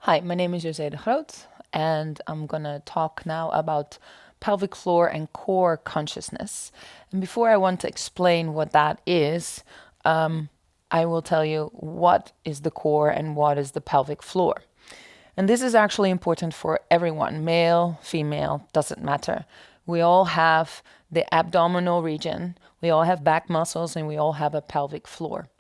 Hi, my name is José and I'm gonna talk now about pelvic floor and core consciousness. And before I want to explain what that is, I will tell you what is the core and what is the pelvic floor. And this is actually important for everyone, male, female, doesn't matter. We all have the abdominal region, we all have back muscles, and we all have a pelvic floor.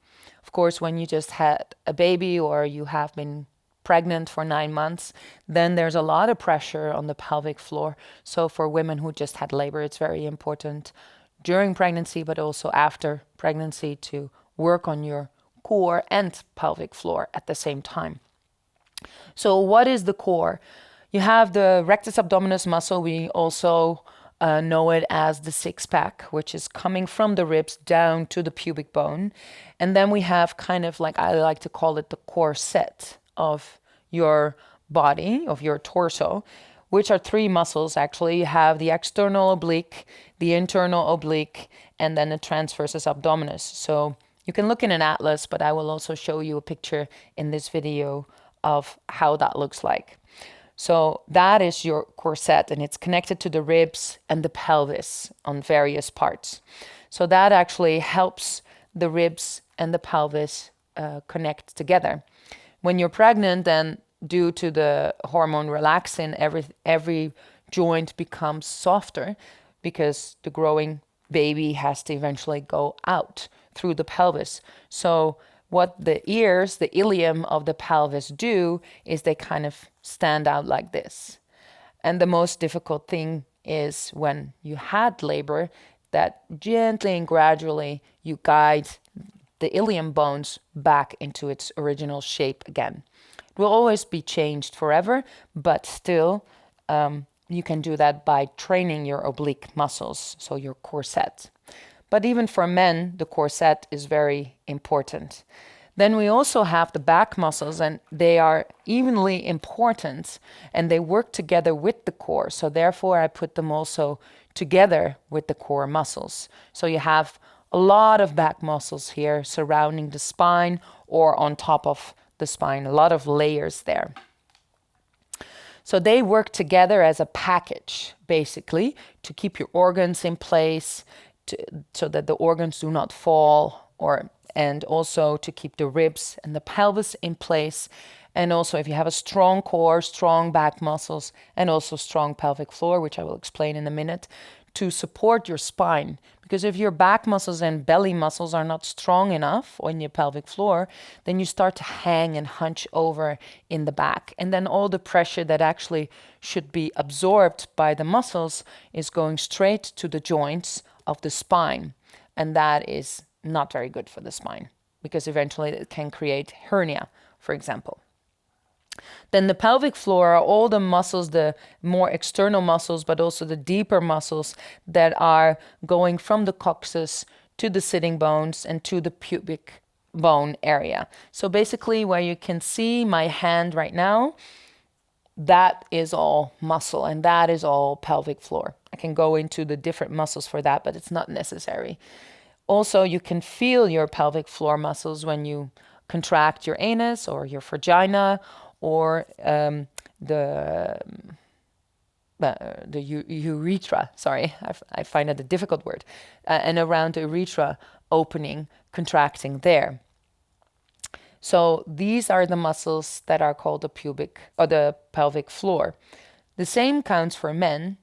Of course, when you just had a baby or you have been pregnant for 9 months, then there's a lot of pressure on the pelvic floor. So for women who just had labor, it's very important during pregnancy, but also after pregnancy to work on your core and pelvic floor at the same time. So what is the core? You have the rectus abdominis muscle. We also know it as the six pack, which is coming from the ribs down to the pubic bone. And then we have kind of like, I like to call it the corset of your body, of your torso, which are three muscles actually. You have the external oblique, the internal oblique, and then the transversus abdominis. So you can look in an atlas, but I will also show you a picture in this video of how that looks like. So that is your corset, and it's connected to the ribs and the pelvis on various parts. So that actually helps the ribs and the pelvis connect together. When you're pregnant, then due to the hormone relaxin, every joint becomes softer because the growing baby has to eventually go out through the pelvis. So what the ears, the ilium of the pelvis do is they kind of stand out like this. And the most difficult thing is when you had labor, that gently and gradually you guide the ilium bones back into its original shape again. It will always be changed forever, but still you can do that by training your oblique muscles, so your corset. But even for men, the corset is very important. Then we also have the back muscles, and they are evenly important, and they work together with the core. So therefore, I put them also together with the core muscles. So you have a lot of back muscles here surrounding the spine or on top of the spine, a lot of layers there. So they work together as a package, basically, to keep your organs in place, so that the organs do not fall, and also to keep the ribs and the pelvis in place. And also if you have a strong core, strong back muscles, and also strong pelvic floor, which I will explain in a minute, to support your spine. Because if your back muscles and belly muscles are not strong enough on your pelvic floor, then you start to hang and hunch over in the back. And then all the pressure that actually should be absorbed by the muscles is going straight to the joints of the spine. And that is not very good for the spine, because eventually it can create hernia, for example. Then the pelvic floor are all the muscles, the more external muscles, but also the deeper muscles that are going from the coccyx to the sitting bones and to the pubic bone area. So basically where you can see my hand right now, that is all muscle, and that is all pelvic floor. I can go into the different muscles for that, but it's not necessary. Also, you can feel your pelvic floor muscles when you contract your anus or your vagina, or the urethra. Sorry, I find it a difficult word. And around the urethra opening, contracting there. So these are the muscles that are called the pubic or the pelvic floor. The same counts for men,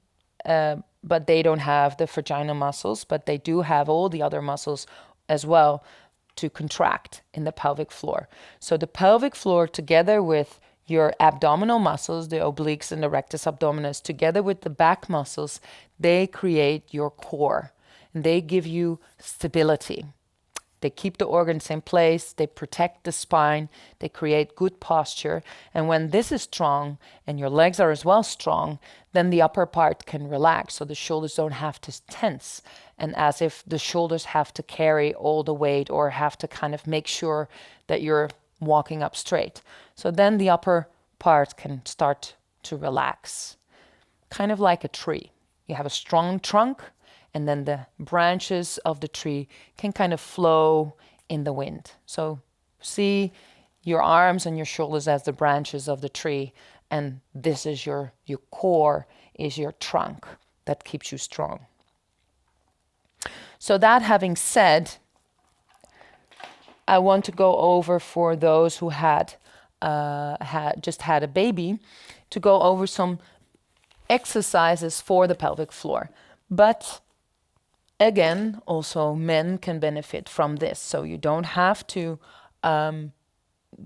but they don't have the vaginal muscles, but they do have all the other muscles as well to contract in the pelvic floor. So the pelvic floor, together with your abdominal muscles, the obliques and the rectus abdominis, together with the back muscles, they create your core, and they give you stability. They keep the organs in place, they protect the spine, they create good posture. And when this is strong and your legs are as well strong, then the upper part can relax, so the shoulders don't have to tense. And as if the shoulders have to carry all the weight or have to kind of make sure that you're walking up straight. So then the upper part can start to relax, kind of like a tree. You have a strong trunk, and then the branches of the tree can kind of flow in the wind. So see your arms and your shoulders as the branches of the tree, and this is your core, is your trunk that keeps you strong. So that having said, I want to go over for those who had just had a baby, to go over some exercises for the pelvic floor. But again, also men can benefit from this. So you don't have to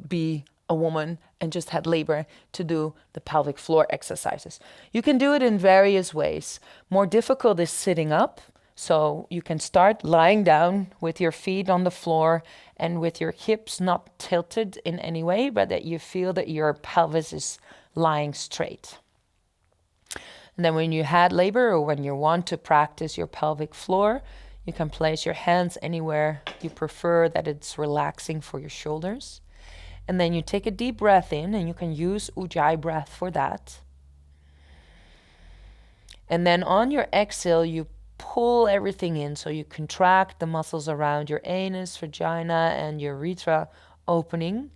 be a woman and just had labor to do the pelvic floor exercises. You can do it in various ways. More difficult is sitting up. So you can start lying down with your feet on the floor and with your hips not tilted in any way, but that you feel that your pelvis is lying straight. And then when you had labor or when you want to practice your pelvic floor, you can place your hands anywhere you prefer that it's relaxing for your shoulders. And then you take a deep breath in, and you can use Ujjayi breath for that. And then on your exhale, you pull everything in. So you contract the muscles around your anus, vagina, and your urethra opening.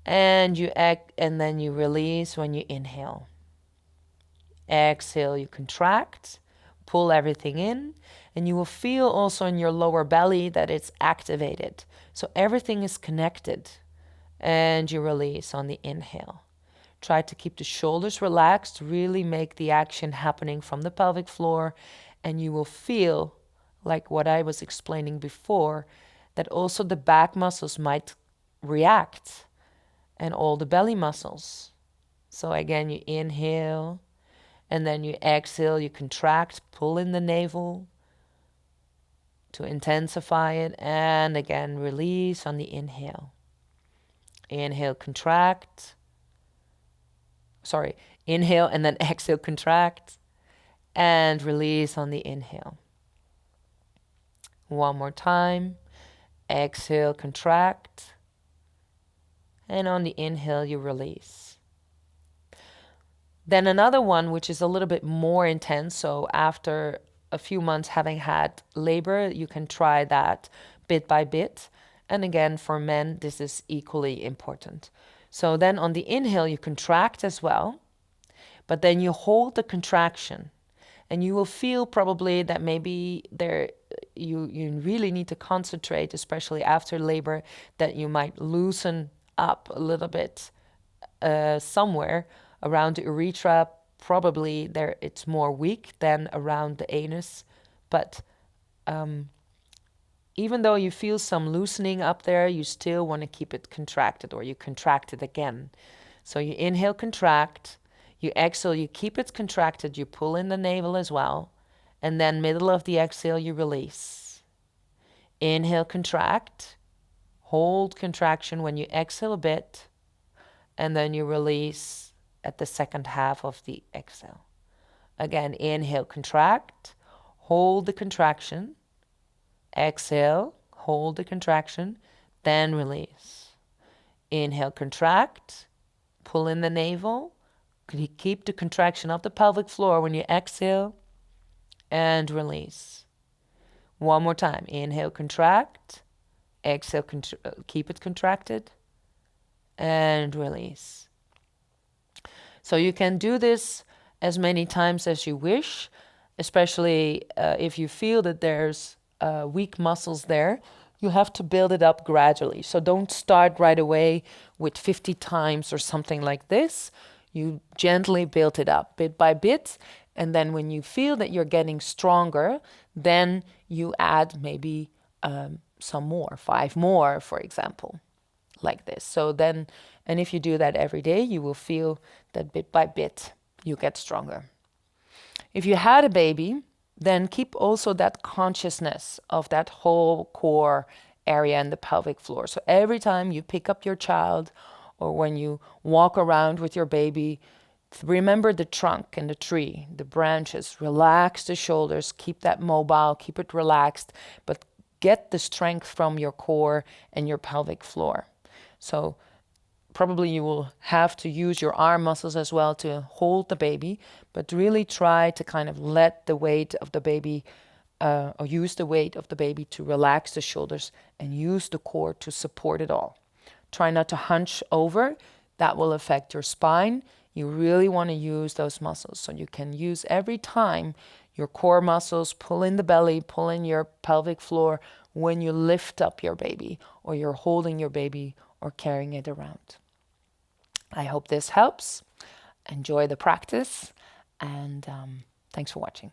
And then you release when you inhale. Exhale, you contract, pull everything in, and you will feel also in your lower belly that it's activated. So everything is connected. And you release on the inhale. Try to keep the shoulders relaxed, really make the action happening from the pelvic floor, and you will feel, like what I was explaining before, that also the back muscles might react, and all the belly muscles. So again, you inhale, and then you exhale, you contract, pull in the navel to intensify it, and again, release on the inhale. Inhale, contract. Inhale and then exhale, contract. And release on the inhale. One more time. Exhale, contract. And on the inhale, you release. Then another one, which is a little bit more intense. So after a few months having had labor, you can try that bit by bit. And again, for men, this is equally important. So then on the inhale, you contract as well, but then you hold the contraction, and you will feel probably that maybe you really need to concentrate, especially after labor, that you might loosen up a little bit somewhere around the urethra. Probably there it's more weak than around the anus, but even though you feel some loosening up there, you still want to keep it contracted, or you contract it again. So you inhale, contract. You exhale, you keep it contracted. You pull in the navel as well. And then middle of the exhale, you release. Inhale, contract. Hold contraction when you exhale a bit. And then you release at the second half of the exhale. Again, inhale, contract. Hold the contraction. Exhale, hold the contraction, then release. Inhale, contract, pull in the navel, keep the contraction of the pelvic floor when you exhale, and release. One more time. Inhale, contract, exhale, keep it contracted, and release. So you can do this as many times as you wish, especially if you feel that there's weak muscles there. You have to build it up gradually. So don't start right away with 50 times or something like this. You gently build it up bit by bit. And then when you feel that you're getting stronger, then you add maybe some more, 5 more, for example, like this. So then, and if you do that every day, you will feel that bit by bit you get stronger. If you had a baby, then keep also that consciousness of that whole core area in the pelvic floor. So every time you pick up your child, or when you walk around with your baby, remember the trunk and the tree, the branches. Relax the shoulders, keep that mobile, keep it relaxed, but get the strength from your core and your pelvic floor. So probably you will have to use your arm muscles as well to hold the baby, but really try to kind of let the weight of the baby, or use the weight of the baby to relax the shoulders and use the core to support it all. Try not to hunch over. That will affect your spine. You really want to use those muscles. So you can use every time your core muscles, pull in the belly, pull in your pelvic floor when you lift up your baby or you're holding your baby or carrying it around. I hope this helps. Enjoy the practice, and thanks for watching.